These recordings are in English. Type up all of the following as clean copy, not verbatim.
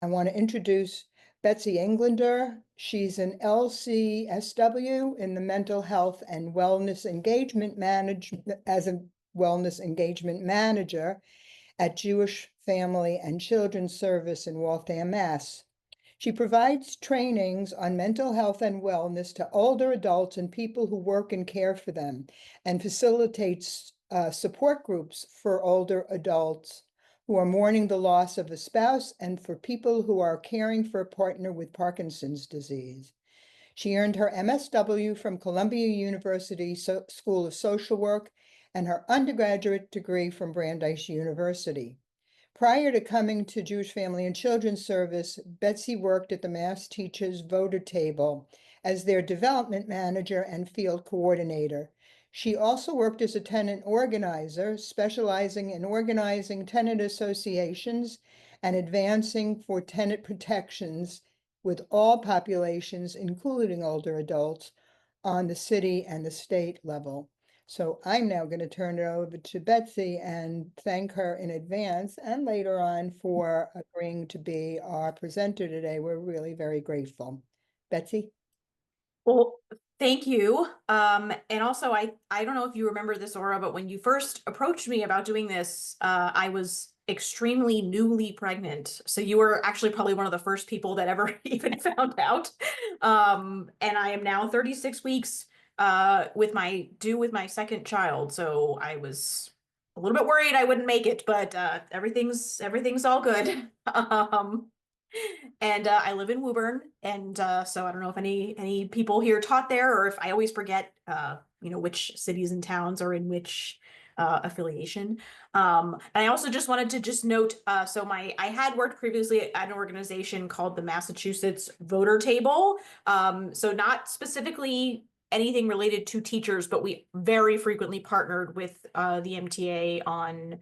I want to introduce Betsy Englander. She's an LCSW in the Mental Health and Wellness Engagement Management as a Wellness Engagement Manager at Jewish Family and Children's Service in Waltham, Mass. She provides trainings on mental health and wellness to older adults and people who work and care for them, and facilitates support groups for older adults who are mourning the loss of a spouse and for people who are caring for a partner with Parkinson's disease. She earned her MSW from Columbia University School of Social Work and her undergraduate degree from Brandeis University. Prior to coming to Jewish Family and Children's Service, Betsy worked at the Mass Teachers Voter Table as their development manager and field coordinator. She also worked as a tenant organizer, specializing in organizing tenant associations and advancing for tenant protections with all populations, including older adults, on the city and the state level. So I'm now going to turn it over to Betsy and thank her in advance and later on for agreeing to be our presenter today. We're really very grateful. Betsy? Well, thank you. And also I don't know if you remember this, Aura, but when you first approached me about doing this, I was extremely newly pregnant. So you were actually probably one of the first people that ever even found out. And I am now 36 weeks with my second child. So I was a little bit worried I wouldn't make it, but everything's all good. And I live in Woburn, and so I don't know if any people here taught there, or if I always forget, which cities and towns are in which affiliation. And I also just wanted to just note, so I had worked previously at an organization called the Massachusetts Voter Table. So not specifically anything related to teachers, but we very frequently partnered with the MTA on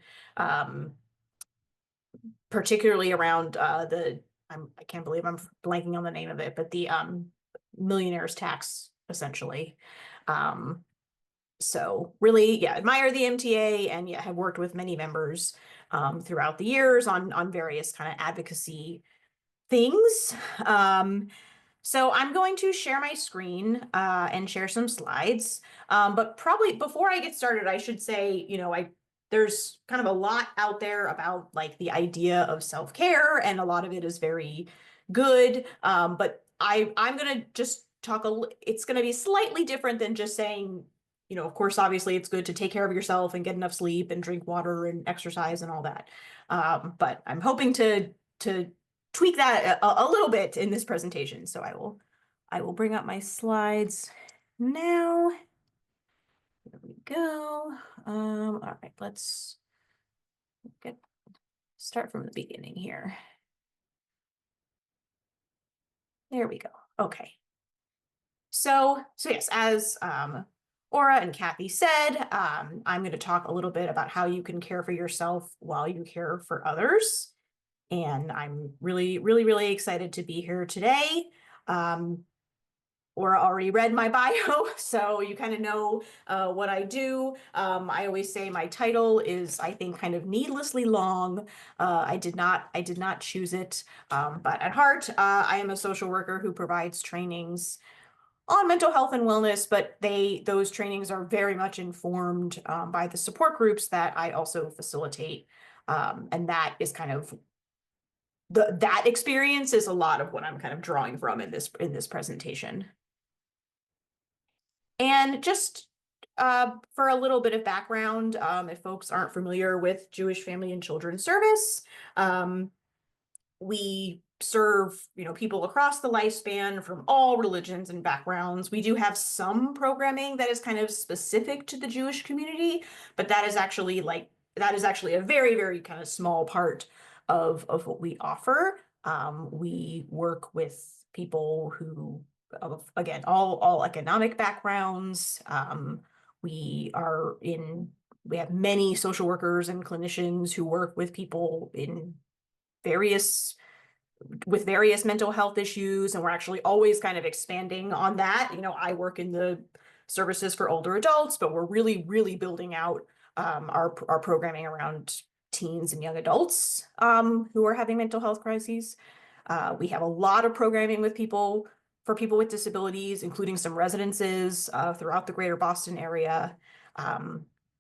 particularly around I can't believe I'm blanking on the name of it, but the millionaire's tax, essentially. So really, yeah, admire the MTA, and yeah, have worked with many members throughout the years on various kind of advocacy things. So I'm going to share my screen and share some slides. But probably before I get started, I should say, there's kind of a lot out there about like the idea of self-care, and a lot of it is very good. But I'm gonna just talk it's gonna be slightly different than just saying, of course, obviously it's good to take care of yourself and get enough sleep and drink water and exercise and all that. But I'm hoping to tweak that a little bit in this presentation. So I will bring up my slides now. There we go. All right, let's start from the beginning here. There we go. Okay. So yes, as Aura and Kathy said, I'm going to talk a little bit about how you can care for yourself while you care for others. And I'm really, really, really excited to be here today. Or already read my bio, so you kind of know what I do. I always say my title is, I think, kind of needlessly long. I did not choose it, but at heart, I am a social worker who provides trainings on mental health and wellness, but those trainings are very much informed by the support groups that I also facilitate, and that is kind of that experience is a lot of what I'm kind of drawing from in this presentation. And just for a little bit of background, if folks aren't familiar with Jewish Family and Children's Service, we serve people across the lifespan from all religions and backgrounds. We do have some programming that is kind of specific to the Jewish community, but that is actually a very, very kind of small part of what we offer. We work with people who, again, all economic backgrounds. We have many social workers and clinicians who work with people with various mental health issues, and we're actually always kind of expanding on that. I work in the services for older adults, but we're really, really building out our programming around teens and young adults who are having mental health crises. We have a lot of programming with people for people with disabilities, including some residences throughout the greater Boston area.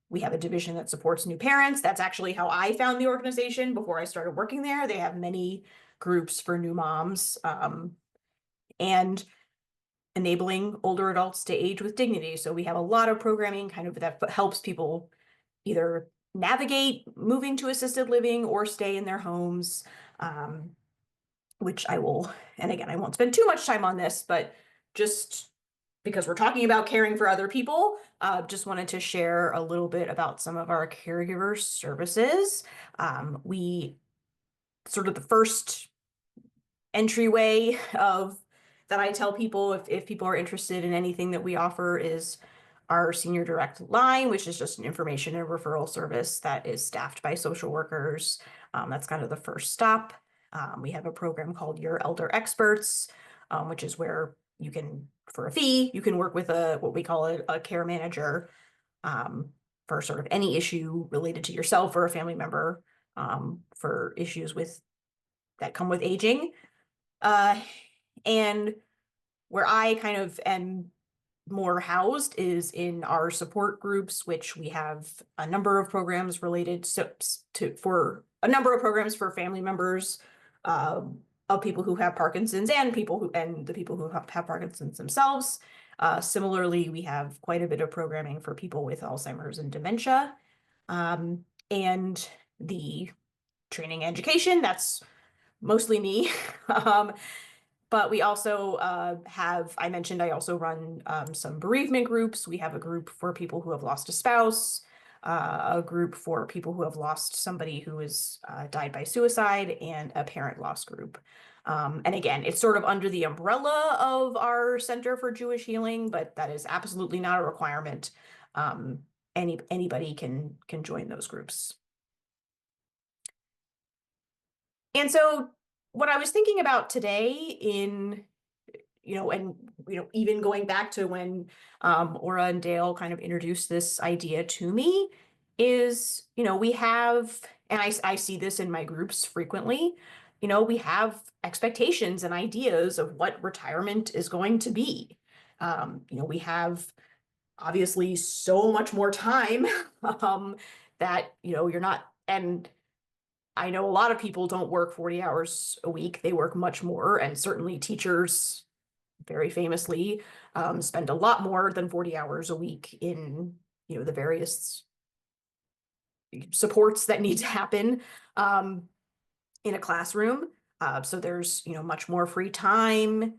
We have a division that supports new parents. That's actually how I found the organization before I started working there. They have many groups for new moms and enabling older adults to age with dignity. So we have a lot of programming kind of that helps people either navigate moving to assisted living or stay in their homes, which I will, and again, I won't spend too much time on this, but just because we're talking about caring for other people, just wanted to share a little bit about some of our caregiver services. We sort of the first entryway of that I tell people if people are interested in anything that we offer is our senior direct line, which is just an information and referral service that is staffed by social workers. That's kind of the first stop. We have a program called Your Elder Experts, which is where you can, for a fee, you can work with what we call a care manager for sort of any issue related to yourself or a family member, for issues that come with aging. And where I kind of am more housed is in our support groups, which we have a number of programs related for a number of programs for family members of people who have Parkinson's and the people who have Parkinson's themselves. Similarly, we have quite a bit of programming for people with Alzheimer's and dementia. And the training education, that's mostly me. But we also I mentioned I also run some bereavement groups. We have a group for people who have lost a spouse, a group for people who have lost somebody who has died by suicide, and a parent loss group. And again, it's sort of under the umbrella of our Center for Jewish Healing, but that is absolutely not a requirement. Anybody can join those groups. And so what I was thinking about today even going back to when Ora and Dale kind of introduced this idea to me is, we have, and I see this in my groups frequently, we have expectations and ideas of what retirement is going to be. We have obviously so much more time that, you're not, and I know a lot of people don't work 40 hours a week. They work much more, and certainly teachers, very famously, spend a lot more than 40 hours a week in, the various supports that need to happen in a classroom. So there's, much more free time,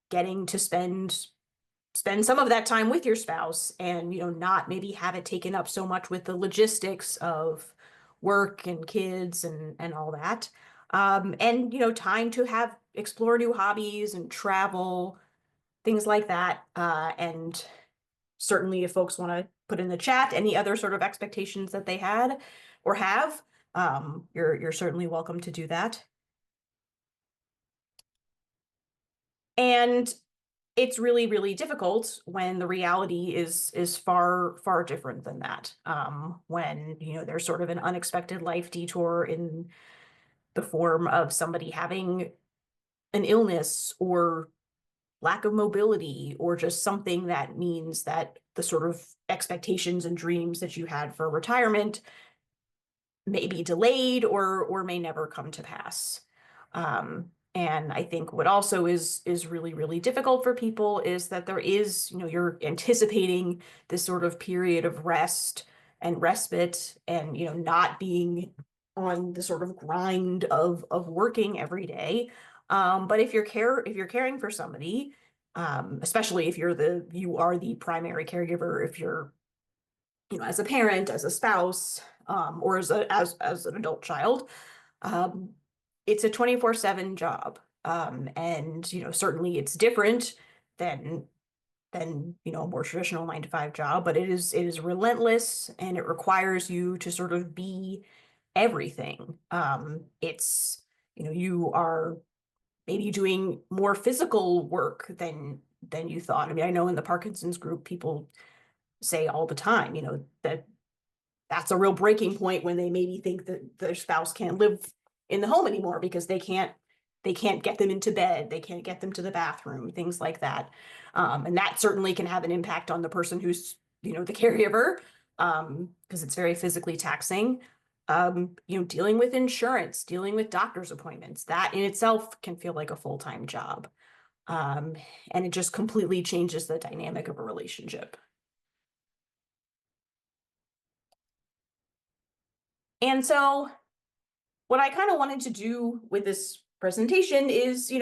getting to spend some of that time with your spouse and, not maybe have it taken up so much with the logistics of work and kids and all that. And, time to explore new hobbies and travel, things like that. And certainly if folks want to put in the chat any other sort of expectations that they had or have, you're certainly welcome to do that. And it's really, really difficult when the reality is far, far different than that. When, there's sort of an unexpected life detour in the form of somebody having an illness or lack of mobility, or just something that means that the sort of expectations and dreams that you had for retirement may be delayed or may never come to pass. And I think what also is really, really difficult for people is that there is, you're anticipating this sort of period of rest and respite and, not being on the sort of grind of working every day. But if you're caring for somebody, especially if you are the primary caregiver, if you're, as a parent, as a spouse, or as an adult child, it's a 24/7 job. And, certainly it's different than, a more traditional 9-to-5 job, but it is relentless, and it requires you to sort of be everything. It's, you are maybe doing more physical work than you thought. I mean, I know in the Parkinson's group, people say all the time, that's a real breaking point when they maybe think that their spouse can't live in the home anymore because they can't they can't get them into bed, they can't get them to the bathroom, things like that. And that certainly can have an impact on the person who's, the caregiver, because it's very physically taxing. Dealing with insurance, dealing with doctor's appointments, that in itself can feel like a full-time job. And it just completely changes the dynamic of a relationship. And so what I kind of wanted to do with this presentation is,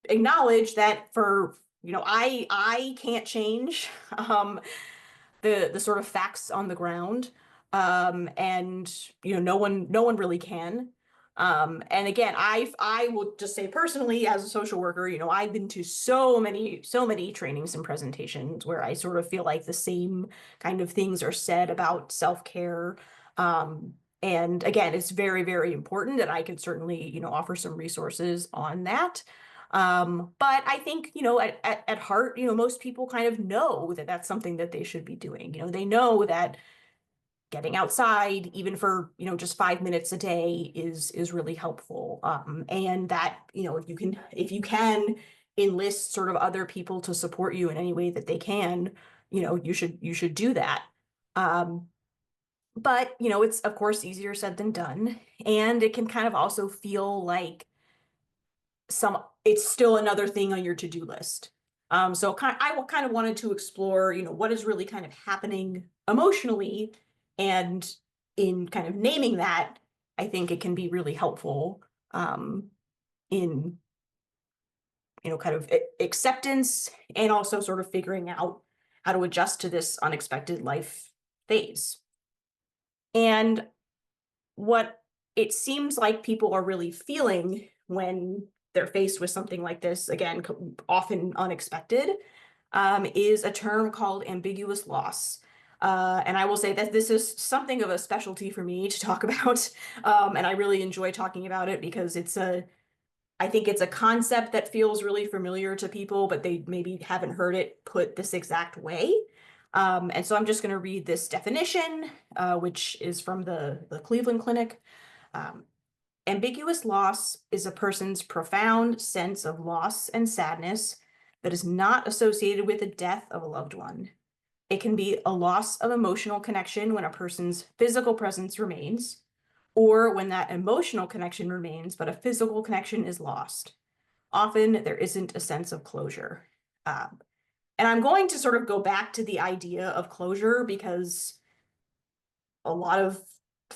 acknowledge that for, I can't change the sort of facts on the ground. And no one really can. And again, I will just say personally, as a social worker, I've been to so many trainings and presentations where I sort of feel like the same kind of things are said about self-care. And again, it's very, very important, and I could certainly, offer some resources on that. But I think, at heart, most people kind of know that that's something that they should be doing. They know that getting outside, even for, just 5 minutes a day is really helpful. And that, if you can enlist sort of other people to support you in any way that they can, you should do that. But, it's of course easier said than done. And it can kind of also feel like it's still another thing on your to-do list. So I kind of wanted to explore, what is really kind of happening emotionally, and in kind of naming that, I think it can be really helpful in, kind of acceptance, and also sort of figuring out how to adjust to this unexpected life phase. And what it seems like people are really feeling when they're faced with something like this, again, often unexpected, is a term called ambiguous loss. And I will say that this is something of a specialty for me to talk about. And I really enjoy talking about it because I think it's a concept that feels really familiar to people, but they maybe haven't heard it put this exact way. And so I'm just going to read this definition, which is from the Cleveland Clinic. Ambiguous loss is a person's profound sense of loss and sadness that is not associated with the death of a loved one. It can be a loss of emotional connection when a person's physical presence remains, or when that emotional connection remains, but a physical connection is lost. Often there isn't a sense of closure. And I'm going to sort of go back to the idea of closure because a lot of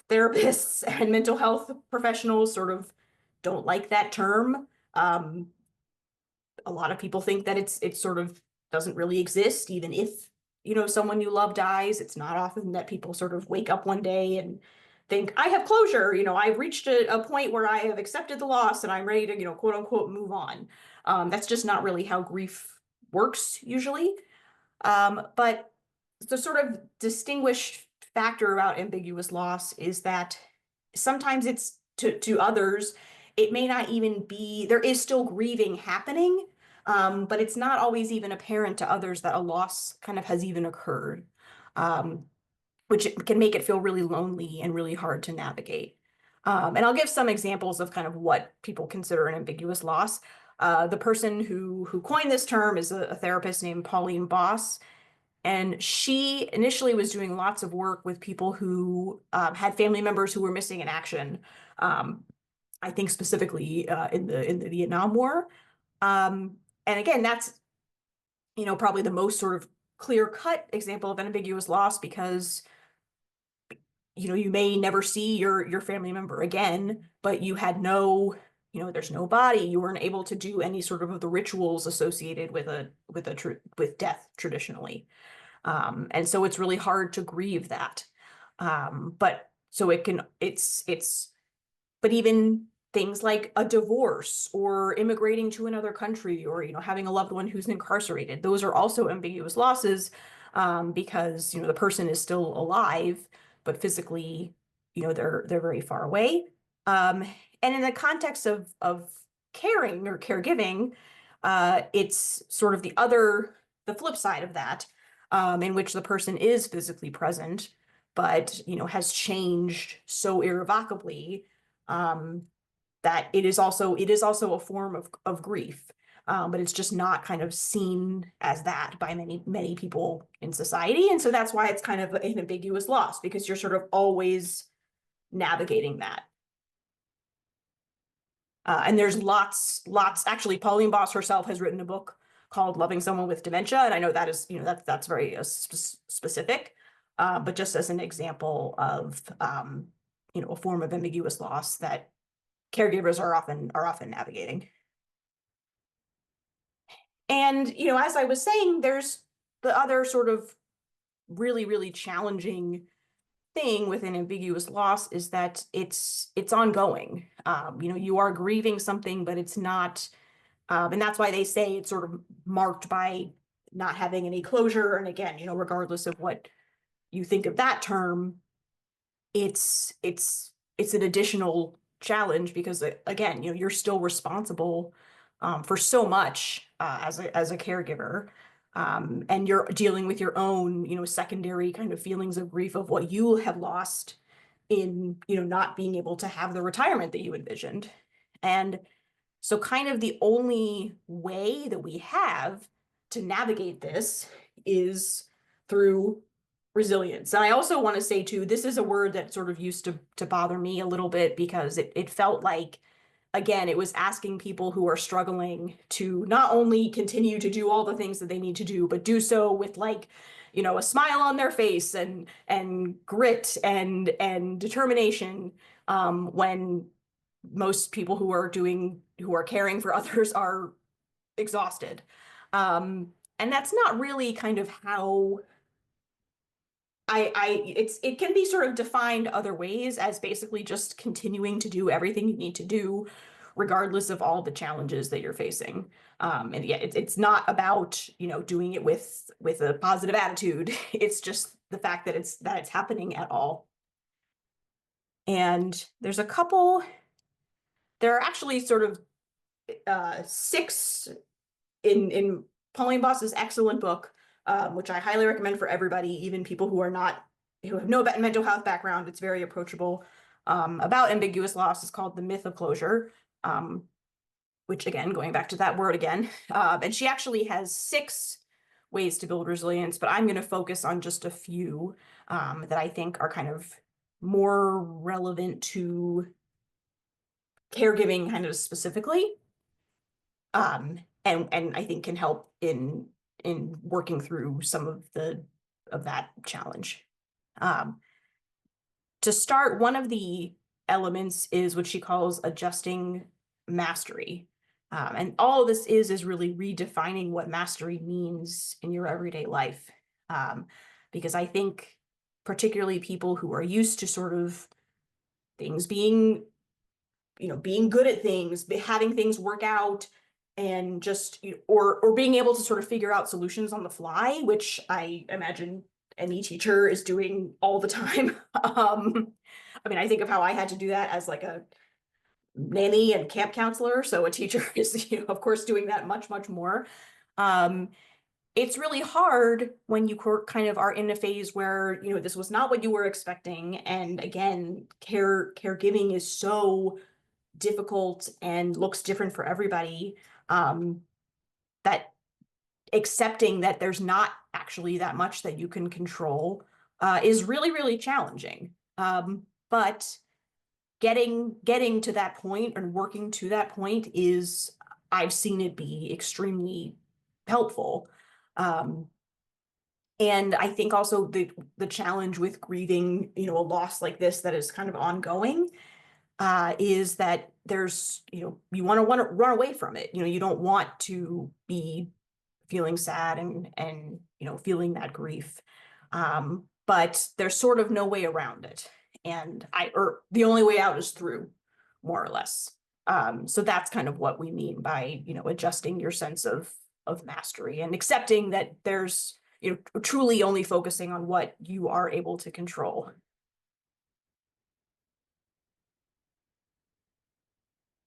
therapists and mental health professionals sort of don't like that term. A lot of people think that it sort of doesn't really exist, even if, someone you love dies. It's not often that people sort of wake up one day and think, I have closure, I've reached a point where I have accepted the loss and I'm ready to, quote unquote, move on. That's just not really how grief works usually. But the sort of distinguished factor about ambiguous loss is that sometimes it's to others, it may not even be, there is still grieving happening, but it's not always even apparent to others that a loss kind of has even occurred, which can make it feel really lonely and really hard to navigate. And I'll give some examples of kind of what people consider an ambiguous loss. The person who coined this term is a therapist named Pauline Boss. And she initially was doing lots of work with people who had family members who were missing in action. I think specifically in the Vietnam War. And again, that's, probably the most sort of clear-cut example of an ambiguous loss because, you may never see your family member again, but you had no, there's no body. You weren't able to do any sort of the rituals associated with death traditionally. And so it's really hard to grieve that. But so but even things like a divorce or immigrating to another country or, having a loved one who's incarcerated, those are also ambiguous losses, because, the person is still alive, but physically, they're very far away. And in the context of caring or caregiving, it's sort of the flip side of that, in which the person is physically present, but, has changed so irrevocably, that it is also a form of grief. But it's just not kind of seen as that by many people in society. And so that's why it's kind of an ambiguous loss, because you're sort of always navigating that. And there's lots, actually, Pauline Boss herself has written a book called Loving Someone with Dementia. And I know that is, that's very specific, but just as an example of, a form of ambiguous loss that caregivers are often navigating. And, as I was saying, there's the other sort of really, really challenging thing with an ambiguous loss is that it's ongoing. You are grieving something, but it's not, and that's why they say it's sort of marked by not having any closure. And again, regardless of what you think of that term, it's an additional challenge because again, you're still responsible for so much as a caregiver. And you're dealing with your own, secondary kind of feelings of grief of what you have lost in, not being able to have the retirement that you envisioned. And so kind of the only way that we have to navigate this is through resilience. And I also want to say too, this is a word that sort of used to bother me a little bit because it felt like, again, it was asking people who are struggling to not only continue to do all the things that they need to do, but do so with like, a smile on their face and grit and determination, when most people who are caring for others are exhausted. And that's not really kind of how it can be sort of defined other ways as basically just continuing to do everything you need to do, regardless of all the challenges that you're facing. And yeah, it's not about, doing it with a positive attitude. It's just the fact that it's happening at all. And there are actually sort of 6 in Pauline Boss's excellent book, which I highly recommend for everybody, even people who have no mental health background. It's very approachable, about ambiguous loss. Is called The Myth of Closure, which again, going back to that word again, and she actually has 6 ways to build resilience, but I'm going to focus on just a few that I think are kind of more relevant to caregiving kind of specifically. And I think can help in working through some of that challenge. To start, one of the elements is what she calls adjusting mastery. And all of this is really redefining what mastery means in your everyday life. Because I think particularly people who are used to sort of things being good at things, having things work out, and just, or being able to sort of figure out solutions on the fly, which I imagine any teacher is doing all the time. I think of how I had to do that as like a nanny and camp counselor. So a teacher is, of course, doing that much, much more. It's really hard when you kind of are in a phase where, this was not what you were expecting. And again, caregiving is so difficult and looks different for everybody, that accepting that there's not actually that much that you can control is really, really challenging. But getting to that point and working to that point I've seen it be extremely helpful. And I think also the challenge with grieving, a loss like this that is kind of ongoing, is that there's, you want to run away from it. You don't want to be feeling sad and feeling that grief. But there's sort of no way around it. And the only way out is through, more or less. So that's kind of what we mean by, adjusting your sense of mastery and accepting that there's, truly only focusing on what you are able to control.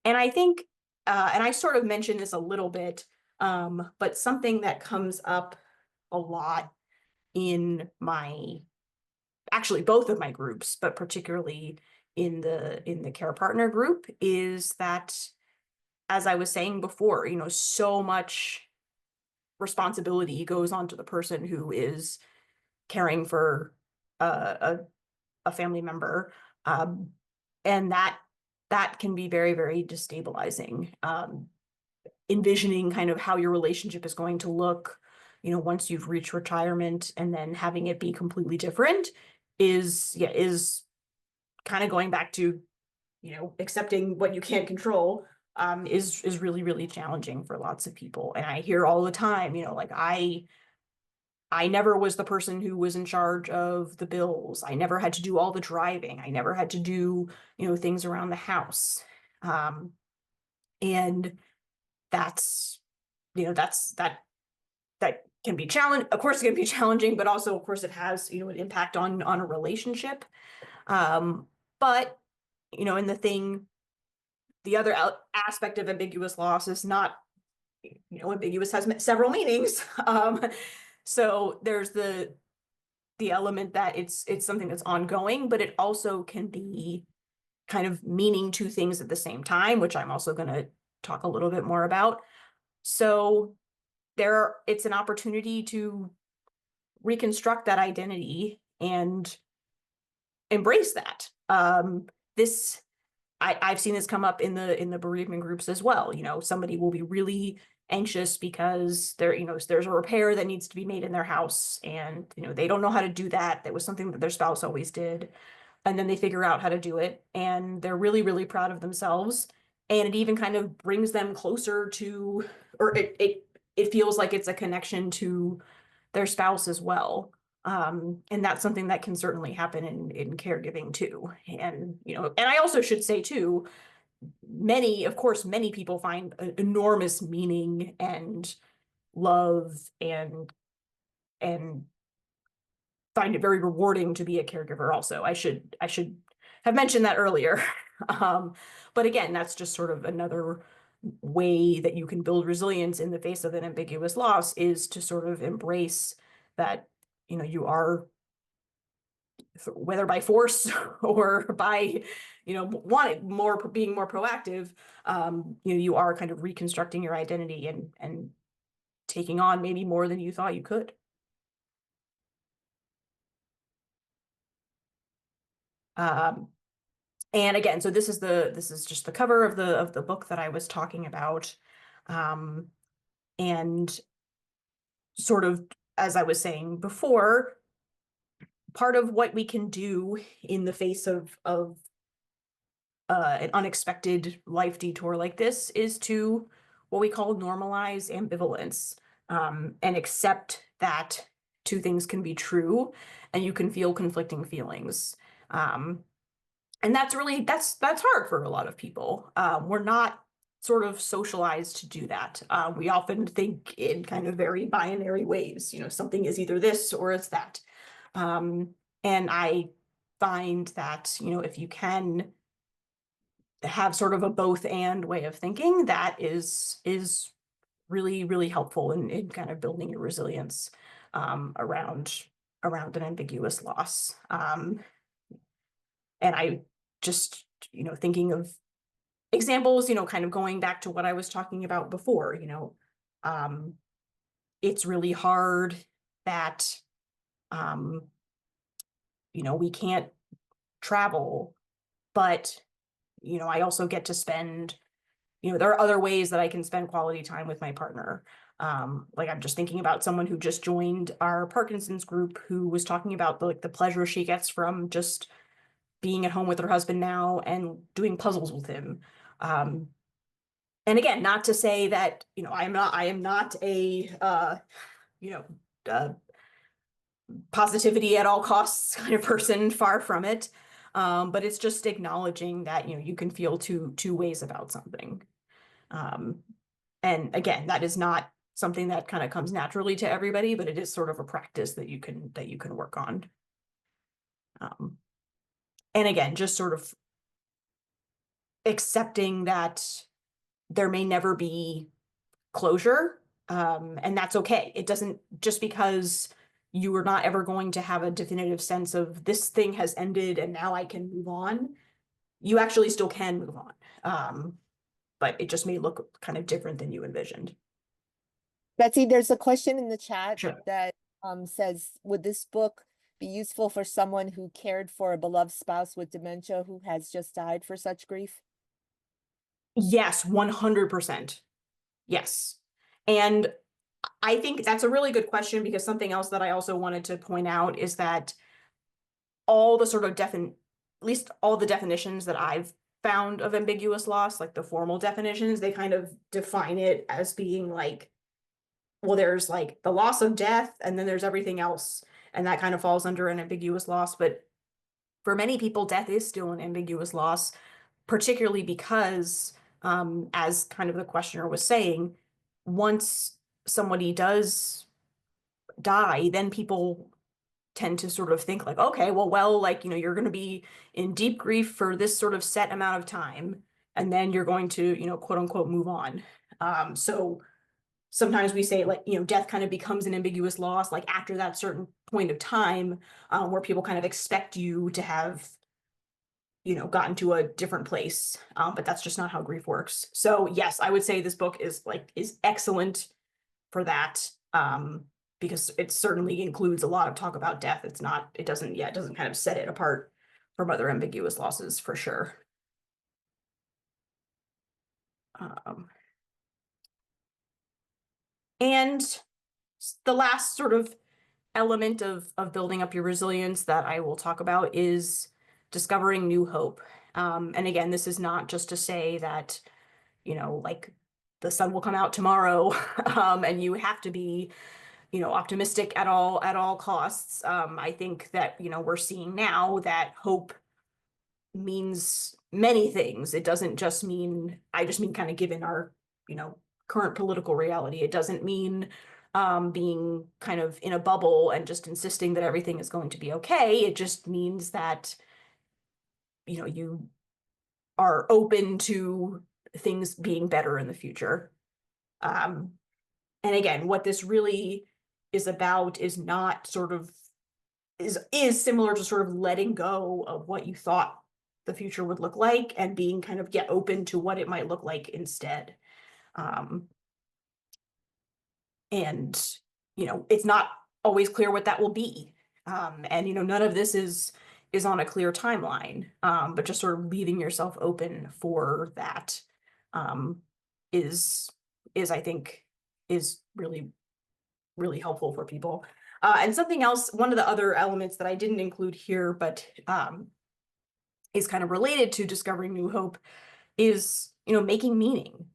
And I think, and I sort of mentioned this a little bit, but something that comes up a lot in actually both of my groups, but particularly in the care partner group is that, as I was saying before, so much responsibility goes onto the person who is caring for a family member. And that can be very, very destabilizing. Envisioning kind of how your relationship is going to look, once you've reached retirement, and then having it be completely different is kind of going back to, accepting what you can't control, is really, really challenging for lots of people. And I hear all the time, like I never was the person who was in charge of the bills. I never had to do all the driving. I never had to do, things around the house. And that's, that can be challenging. Of course, it can be challenging, but also, of course, it has, an impact on a relationship. But, the other aspect of ambiguous loss is not, ambiguous has several meanings. So there's the element that it's something that's ongoing, but it also can be kind of meaning two things at the same time, which I'm also going to talk a little bit more about. So it's an opportunity to reconstruct that identity and embrace that. I've seen this come up in the bereavement groups as well. Somebody will be really anxious because there's a repair that needs to be made in their house, and they don't know how to do that. That was something that their spouse always did. And then they figure out how to do it, and they're really, really proud of themselves. And it even kind of brings them closer to, or it feels like it's a connection to their spouse as well. And that's something that can certainly happen in caregiving too. And, and I also should say too, many people find enormous meaning and love and find it very rewarding to be a caregiver also. I should have mentioned that earlier. But again, that's just sort of another way that you can build resilience in the face of an ambiguous loss, is to sort of embrace that, you are, whether by force or by, being more proactive, you are kind of reconstructing your identity and taking on maybe more than you thought you could. And again, so this is just the cover of the book that I was talking about. And sort of, as I was saying before, part of what we can do in the face of an unexpected life detour like this is to what we call normalize ambivalence, and accept that two things can be true and you can feel conflicting feelings. And that's hard for a lot of people. We're not sort of socialized to do that. We often think in kind of very binary ways, something is either this or it's that. And I find that, if you can have sort of a both and way of thinking, that is really, really helpful in kind of building your resilience around an ambiguous loss. And I just, thinking of examples, kind of going back to what I was talking about before, it's really hard that, we can't travel, but, I also get to spend, there are other ways that I can spend quality time with my partner. Like I'm just thinking about someone who just joined our Parkinson's group, who was talking about the pleasure she gets from just being at home with her husband now and doing puzzles with him. And again, not to say that, I am not a, positivity at all costs kind of person, far from it. But it's just acknowledging that, you can feel two ways about something. And again, that is not something that kind of comes naturally to everybody, but it is sort of a practice that you can work on. And again, just sort of accepting that there may never be closure, and that's okay. It doesn't, just because you are not ever going to have a definitive sense of this thing has ended and now I can move on, you actually still can move on. But it just may look kind of different than you envisioned. Betsy, there's a question in the chat Sure. that says, would this book be useful for someone who cared for a beloved spouse with dementia who has just died for such grief? Yes, 100%. Yes. And I think that's a really good question, because something else that I also wanted to point out is that all the sort of at least all the definitions that I've found of ambiguous loss, like the formal definitions, they kind of define it as being like, well, there's like the loss of death, and then there's everything else, and that kind of falls under an ambiguous loss. But for many people, death is still an ambiguous loss, particularly because, as kind of the questioner was saying, once somebody does die, then people tend to sort of think like, okay, well, like, you're going to be in deep grief for this sort of set amount of time, and then you're going to, quote unquote, move on. So sometimes we say, like, death kind of becomes an ambiguous loss, like after that certain point of time, where people kind of expect you to have, gotten to a different place. But that's just not how grief works. So yes, I would say this book is excellent for that. Because it certainly includes a lot of talk about death. It doesn't kind of set it apart from other ambiguous losses, for sure. And the last sort of element of building up your resilience that I will talk about is discovering new hope. And again, this is not just to say that, like the sun will come out tomorrow, and you have to be, optimistic at all costs. I think that, we're seeing now that hope means many things. It doesn't just mean, I just mean kind of given our, current political reality. It doesn't mean being kind of in a bubble and just insisting that everything is going to be okay. It just means that, you are open to things being better in the future. And again, what this really is about is not sort of is similar to sort of letting go of what you thought the future would look like and being kind of open to what it might look like instead. And it's not always clear what that will be. And none of this is on a clear timeline. But just sort of leaving yourself open for that is I think is really, really helpful for people. And something else, one of the other elements that I didn't include here, but is kind of related to discovering new hope, is, making meaning.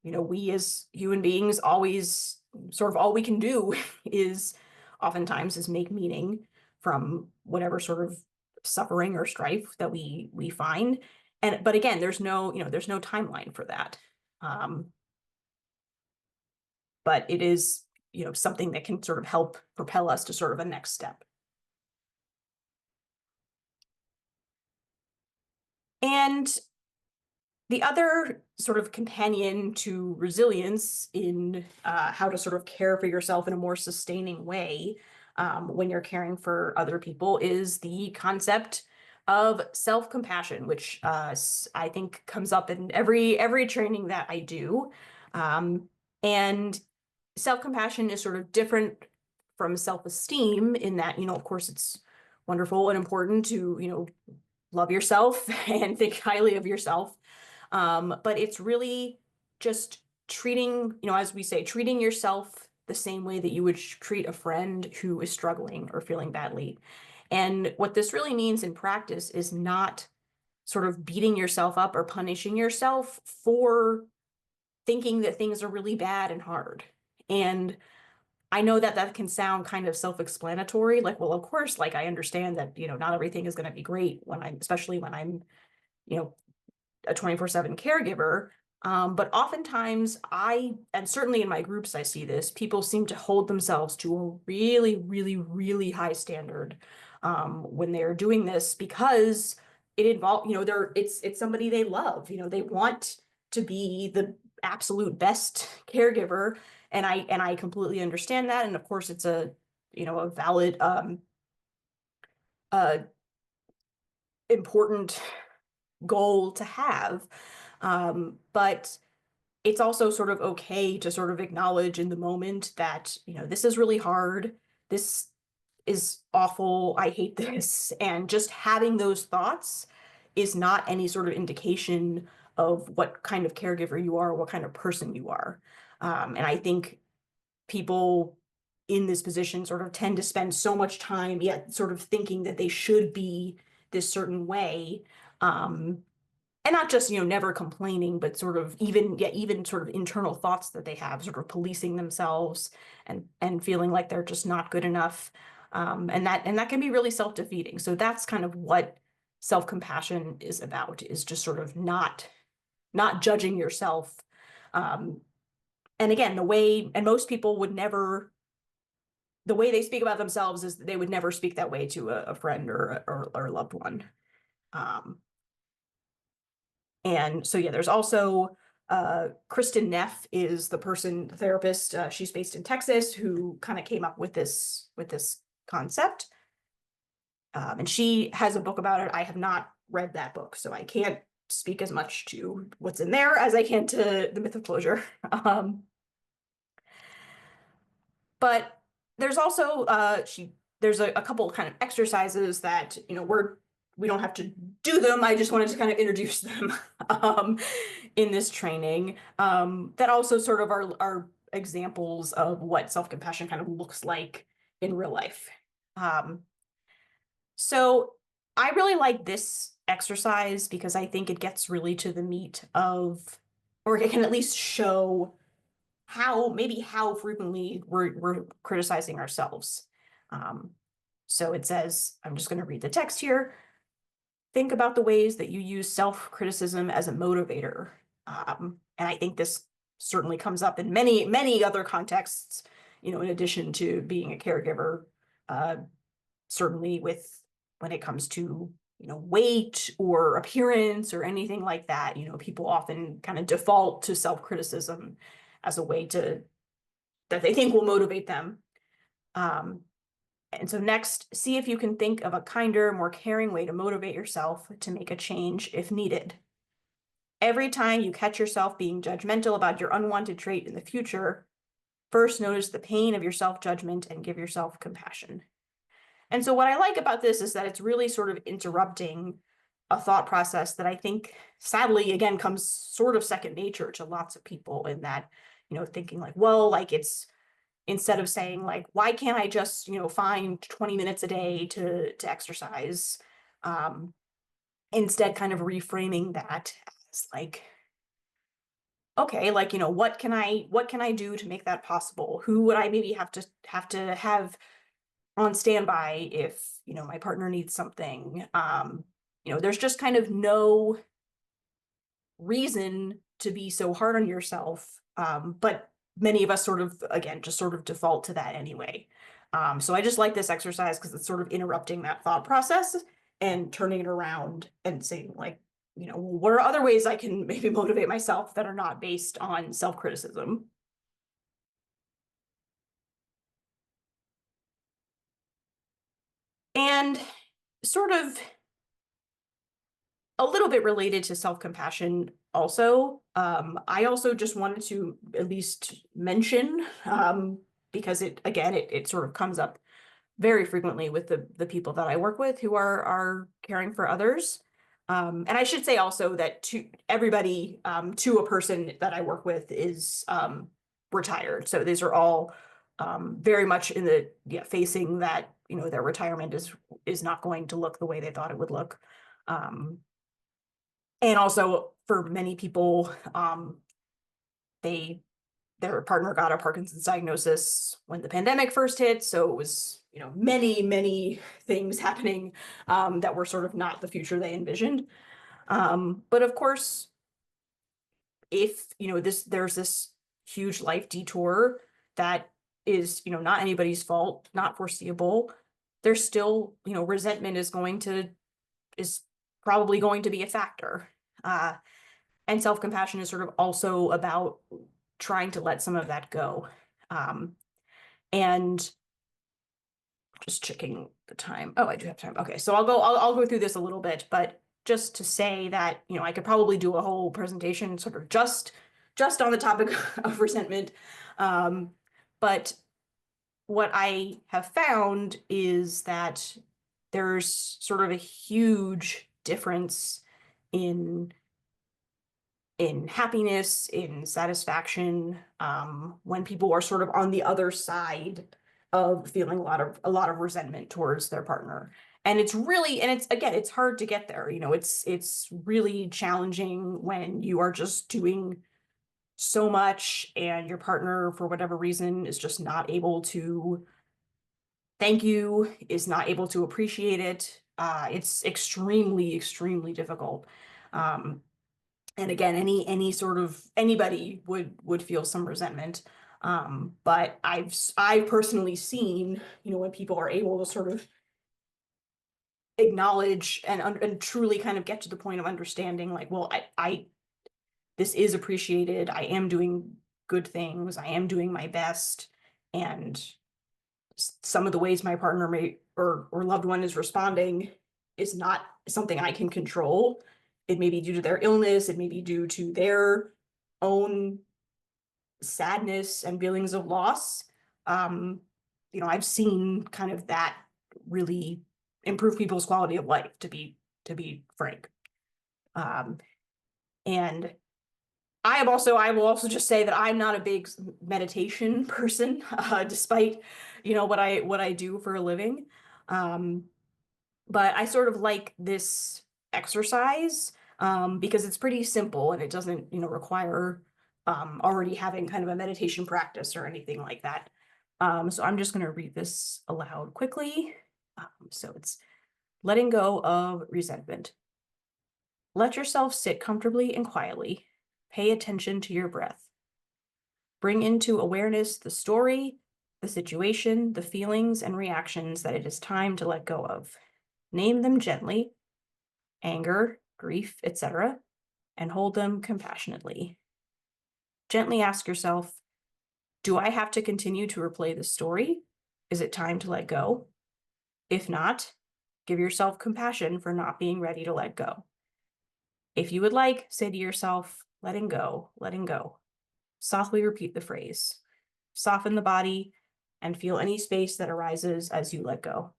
We as human beings always sort of all we can do is oftentimes make meaning from whatever sort of suffering or strife that we find. But again, there's no timeline for that. But it is, something that can sort of help propel us to sort of a next step. And the other sort of companion to resilience in how to sort of care for yourself in a more sustaining way when you're caring for other people is the concept of self-compassion, which I think comes up in every training that I do. And self-compassion is sort of different from self-esteem in that, of course, it's wonderful and important to, love yourself and think highly of yourself. But it's really just treating, as we say, treating yourself the same way that you would treat a friend who is struggling or feeling badly. And what this really means in practice is not sort of beating yourself up or punishing yourself for thinking that things are really bad and hard. And I know that that can sound kind of self-explanatory, like, well, of course, like I understand that, not everything is going to be great especially when I'm, a 24/7 caregiver. But oftentimes and certainly in my groups, I see this, people seem to hold themselves to a really, really, really high standard when they're doing this, because it involves, it's somebody they love, they want to be the absolute best caregiver. And I completely understand that. And of course it's a valid, important goal to have. But it's also sort of okay to sort of acknowledge in the moment that, you know, this is really hard. This is awful. I hate this. And just having those thoughts is not any sort of indication of what kind of caregiver you are, what kind of person you are. And I think people in this position sort of tend to spend so much time yet sort of thinking that they should be this certain way. And not just, you know, never complaining, but sort of even sort of internal thoughts that they have, sort of policing themselves and feeling like they're just not good enough. And that can be really self-defeating. So that's kind of what self-compassion is about, is just sort of not judging yourself. And again, most people would never, the way they speak about themselves is they would never speak that way to a friend or a loved one. And so, yeah, there's also Kristen Neff is the therapist. She's based in Texas, who kind of came up with this concept. And she has a book about it. I have not read that book, so I can't speak as much to what's in there as I can to The Myth of Closure. But there's also there's a couple kind of exercises that, you know, we don't have to do them. I just wanted to kind of introduce them in this training that also sort of are examples of what self-compassion kind of looks like in real life. So I really like this exercise because I think it gets really to the meat of, or it can at least show how frequently we're criticizing ourselves. So it says, I'm just going to read the text here. Think about the ways that you use self-criticism as a motivator. And I think this certainly comes up in many, many other contexts, you know, in addition to being a caregiver, certainly when it comes to, you know, weight or appearance or anything like that. You know, people often kind of default to self-criticism as a way that they think will motivate them. And so next, see if you can think of a kinder, more caring way to motivate yourself to make a change if needed. Every time you catch yourself being judgmental about your unwanted trait in the future, first notice the pain of your self-judgment and give yourself compassion. And so what I like about this is that it's really sort of interrupting a thought process that I think, sadly, again, comes sort of second nature to lots of people, in that, you know, thinking like, well, like it's, instead of saying like, why can't I just, you know, find 20 minutes a day to exercise? Instead kind of reframing that as like, okay, like, you know, what can I do to make that possible? Who would I maybe have to on standby if, you know, my partner needs something? You know, there's just kind of no reason to be so hard on yourself. But many of us sort of, again, just sort of default to that anyway. So I just like this exercise because it's sort of interrupting that thought process and turning it around and saying like, you know, what are other ways I can maybe motivate myself that are not based on self-criticism? And sort of a little bit related to self-compassion also, I also just wanted to at least mention, because it sort of comes up very frequently with the people that I work with who are caring for others. And I should say also that to everybody, to a person that I work with is retired. So these are all very much in the facing that, you know, their retirement is not going to look the way they thought it would look. And also for many people, their partner got a Parkinson's diagnosis when the pandemic first hit. So it was, you know, many, many things happening that were sort of not the future they envisioned. But of course, if, you know, there's this huge life detour that is, you know, not anybody's fault, not foreseeable, there's still, you know, resentment is probably going to be a factor. And self-compassion is sort of also about trying to let some of that go. And just checking the time. Oh, I do have time. Okay, so I'll go through this a little bit, but just to say that, you know, I could probably do a whole presentation sort of just on the topic of resentment. But what I have found is that there's sort of a huge difference in happiness, in satisfaction, when people are sort of on the other side of feeling a lot of resentment towards their partner. And it's really, and it's, again, it's hard to get there. You know, it's really challenging when you are just doing so much and your partner, for whatever reason, is just not able to thank you, is not able to appreciate it. It's extremely, extremely difficult. And again, any sort of anybody would feel some resentment. But I've personally seen, you know, when people are able to sort of acknowledge and truly kind of get to the point of understanding, like, well, I this is appreciated. I am doing good things. I am doing my best, and some of the ways my partner may or loved one is responding is not something I can control. It may be due to their illness, it may be due to their own sadness and feelings of loss. You know, I've seen kind of that really improve people's quality of life, to be frank. And I will also just say that I'm not a big meditation person, despite, you know, what I do for a living. But I sort of like this exercise, because it's pretty simple and it doesn't, you know, require, already having kind of a meditation practice or anything like that. So I'm just going to read this aloud quickly. So it's letting go of resentment. Let yourself sit comfortably and quietly. Pay attention to your breath. Bring into awareness the story, the situation, the feelings and reactions that it is time to let go of. Name them gently, anger, grief, etc., and hold them compassionately. Gently ask yourself, do I have to continue to replay the story? Is it time to let go? If not, give yourself compassion for not being ready to let go. If you would like, say to yourself, letting go, letting go. Softly repeat the phrase. Soften the body and feel any space that arises as you let go.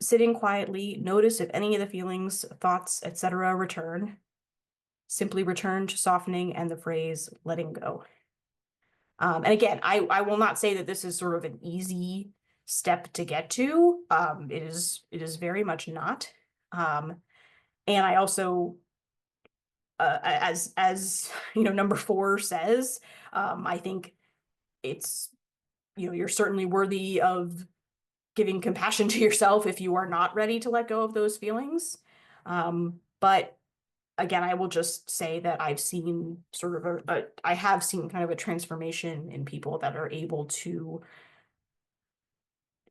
Sitting quietly, notice if any of the feelings, thoughts, etc. return. Simply return to softening and the phrase letting go. And again, I will not say that this is sort of an easy step to get to. It is very much not. And I also, as you know, number 4 says, I think it's, you know, you're certainly worthy of giving compassion to yourself if you are not ready to let go of those feelings. But again, I will just say that I've seen sort of I have seen kind of a transformation in people that are able to,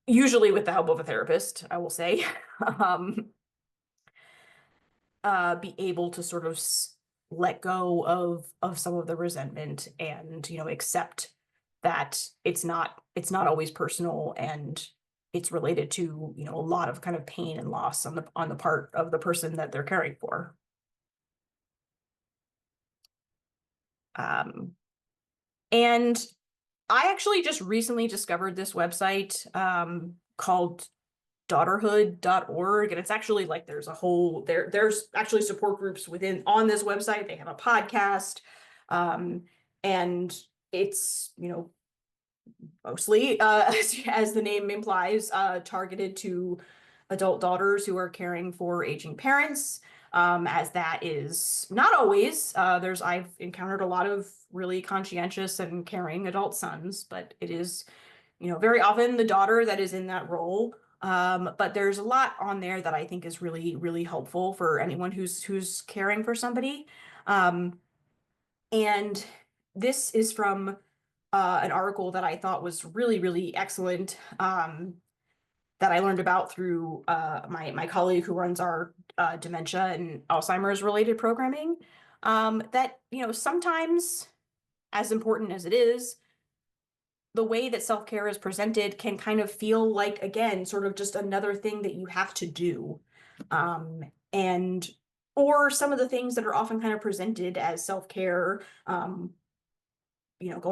usually with the help of a therapist, I will say, be able to sort of let go of some of the resentment and, you know, accept that it's not always personal and it's related to, you know, a lot of kind of pain and loss on the part of the person that they're caring for. And I actually just recently discovered this website, called daughterhood.org, and it's actually like there's a whole there's actually support groups on this website. They have a podcast, and it's, you know, mostly, as the name implies, targeted to adult daughters who are caring for aging parents. As that is not always, I've encountered a lot of really conscientious and caring adult sons, but it is, you know, very often the daughter that is in that role. But there's a lot on there that I think is really, really helpful for anyone who's caring for somebody. And this is from an article that I thought was really, really excellent, that I learned about through my colleague who runs our dementia and Alzheimer's related programming. That, you know, sometimes, as important as it is, the way that self-care is presented can kind of feel like, again, sort of just another thing that you have to do. and or some of the things that are often kind of presented as self-care, going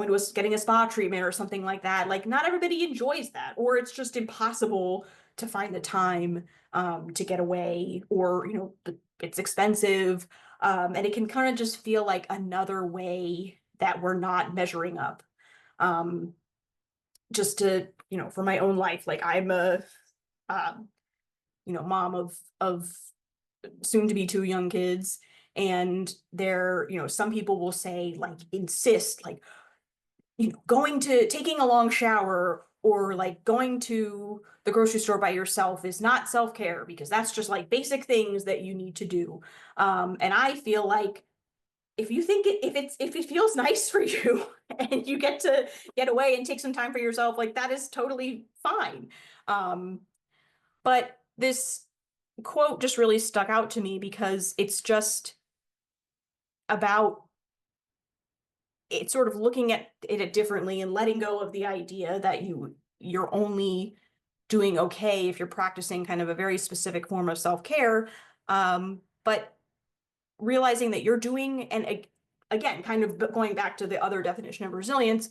to getting a spa treatment or something like that. Like, not everybody enjoys that, or it's just impossible to find the time to get away, or it's expensive, and it can kind of just feel like another way that we're not measuring up. Just to, for my own life, like, I'm a mom of soon to be 2 young kids, and some people will say, like, insist, like, taking a long shower, or like going to the grocery store by yourself is not self-care, because that's just like basic things that you need to do. And I feel like, if you think if it feels nice for you and you get to get away and take some time for yourself, like, that is totally fine. But this quote just really stuck out to me, because it's just about it's sort of looking at it differently and letting go of the idea that you're only doing okay if you're practicing kind of a very specific form of self-care, but realizing that you're doing, and again, kind of going back to the other definition of resilience,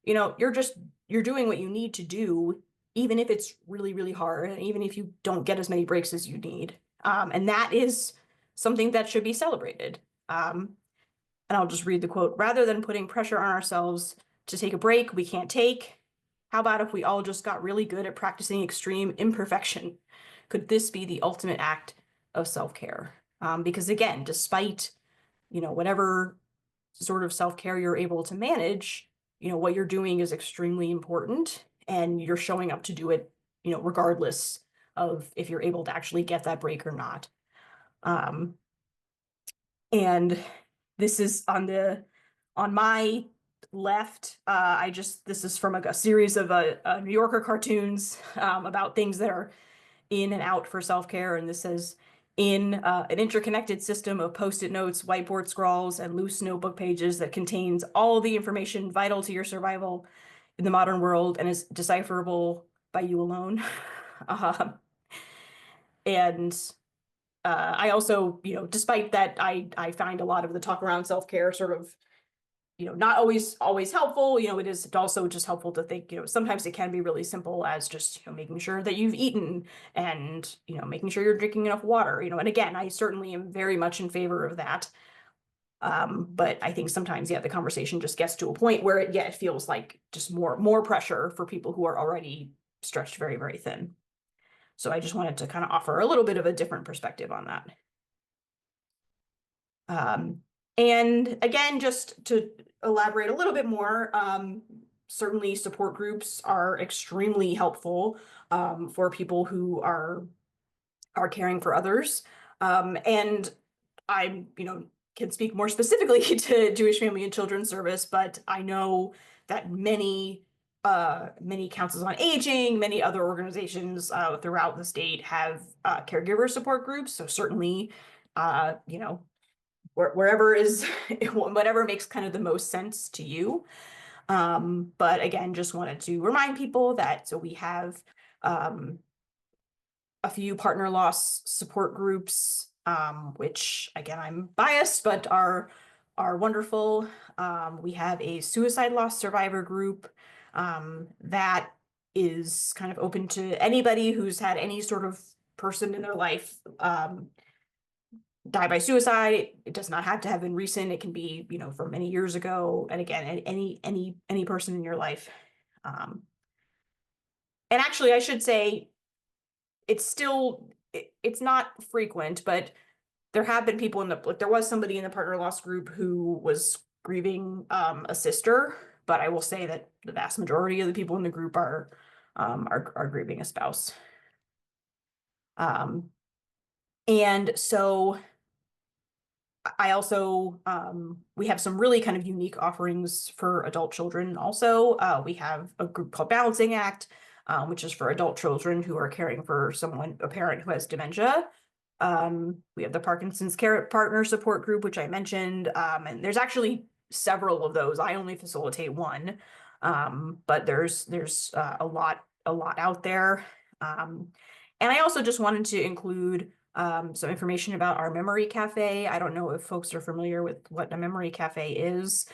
you're doing what you need to do, even if it's really, really hard, and even if you don't get as many breaks as you need. And that is something that should be celebrated. And I'll just read the quote. "Rather than putting pressure on ourselves to take a break we can't take, how about if we all just got really good at practicing extreme imperfection? Could this be the ultimate act of self-care?" Because again, despite, whatever sort of self-care you're able to manage, what you're doing is extremely important, and you're showing up to do it, regardless of if you're able to actually get that break or not. And this is on my left. This is from a series of New Yorker cartoons about things that are in and out for self-care. And this says, "In an interconnected system of Post-it notes, whiteboard scrawls, and loose notebook pages that contains all the information vital to your survival in the modern world and is decipherable by you alone." And I also, despite that, I find a lot of the talk around self-care sort of, not always helpful. It is also just helpful to think, sometimes it can be really simple as just, making sure that you've eaten, and, making sure you're drinking enough water, and again, I certainly am very much in favor of that. But I think sometimes, the conversation just gets to a point where it feels like just more pressure for people who are already stretched very, very thin. So I just wanted to kind of offer a little bit of a different perspective on that. And again, just to elaborate a little bit more, certainly support groups are extremely helpful for people who are caring for others. And I, can speak more specifically to Jewish Family and Children's Service, but I know that many councils on aging, many other organizations throughout the state have caregiver support groups. So certainly, wherever is whatever makes kind of the most sense to you. But again, just wanted to remind people that we have a few partner loss support groups, which again, I'm biased, but are wonderful. We have a suicide loss survivor group that is kind of open to anybody who's had any sort of person in their life die by suicide. It does not have to have been recent. It can be, from many years ago. And again, any person in your life. And actually, I should say, it's not frequent, but there have been people there was somebody in the partner loss group who was grieving a sister, but I will say that the vast majority of the people in the group are grieving a spouse. And so I also, we have some really kind of unique offerings for adult children also. We have a group called Balancing Act, which is for adult children who are caring for a parent who has dementia. We have the Parkinson's Care Partner Support Group, which I mentioned, and there's actually several of those. I only facilitate one, but there's a lot out there. And I also just wanted to include some information about our memory cafe. I don't know if folks are familiar with what a memory cafe is.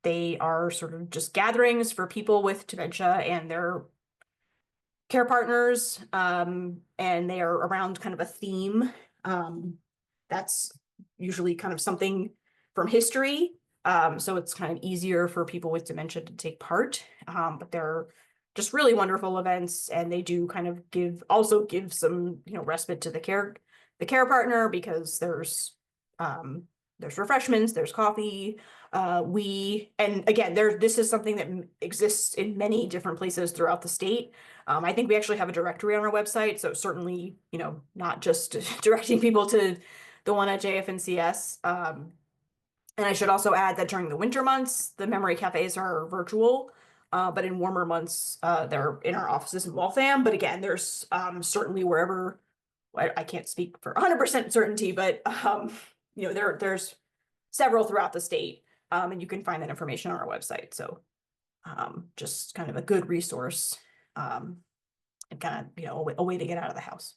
They are sort of just gatherings for people with dementia and their care partners, and they are around kind of a theme. That's usually kind of something from history. So it's kind of easier for people with dementia to take part. But they're just really wonderful events, and they do kind of give some, respite to the care partner, because there's refreshments, there's coffee. And again, this is something that exists in many different places throughout the state. I think we actually have a directory on our website, so certainly, not just directing people to the one at JFNCS. And I should also add that during the winter months, the memory cafes are virtual, but in warmer months, they're in our offices in Waltham. But again, there's certainly wherever, I can't speak for 100% certainty, but there's several throughout the state, and you can find that information on our website. So just kind of a good resource, and kind of, a way to get out of the house.